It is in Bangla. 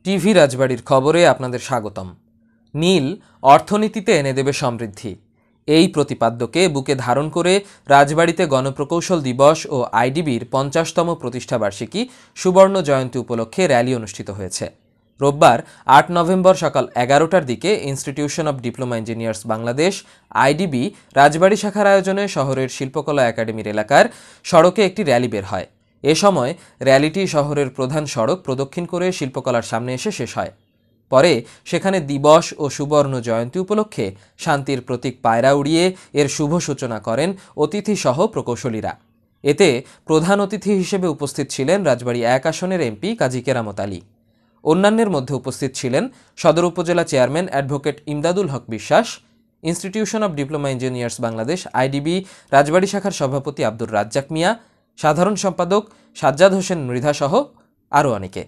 টিভি রাজবাড়ির খবরে আপনাদের স্বাগতম। নীল অর্থনীতিতে এনে দেবে সমৃদ্ধি, এই প্রতিপাদ্যকে বুকে ধারণ করে রাজবাড়িতে গণপ্রকৌশল দিবস ও আইডিবির 50তম প্রতিষ্ঠাবার্ষিকী সুবর্ণ জয়ন্তী উপলক্ষে র্যালি অনুষ্ঠিত হয়েছে। রোববার 8 নভেম্বর সকাল 11টার দিকে Institution of Diploma Engineers Bangladesh IDB Rajbari শাখার আয়োজনে শহরের শিল্পকলা একাডেমির এলাকার সড়কে একটি র্যালি বের হয়। এ সময় র্যালিটি শহরের প্রধান সড়ক প্রদক্ষিণ করে শিল্পকলার সামনে এসে শেষ হয়। পরে সেখানে দিবস ও সুবর্ণ জয়ন্তী উপলক্ষে শান্তির প্রতীক পায়রা উড়িয়ে এর শুভ সূচনা করেন অতিথিসহ প্রকৌশলীরা। এতে প্রধান অতিথি হিসেবে উপস্থিত ছিলেন রাজবাড়ী 1 আসনের এমপি কাজী কেরামত আলী। অন্যান্যের মধ্যে উপস্থিত ছিলেন সদর উপজেলা chairman advocate Imdadul Haque Biswas, Institution of Diploma Engineers Bangladesh IDB Rajbari শাখার সভাপতি আব্দুর রাজ্জাক মিয়া, সাধারণ সম্পাদক সাজ্জাদ হোসেন মৃধাসহ আরও অনেকে।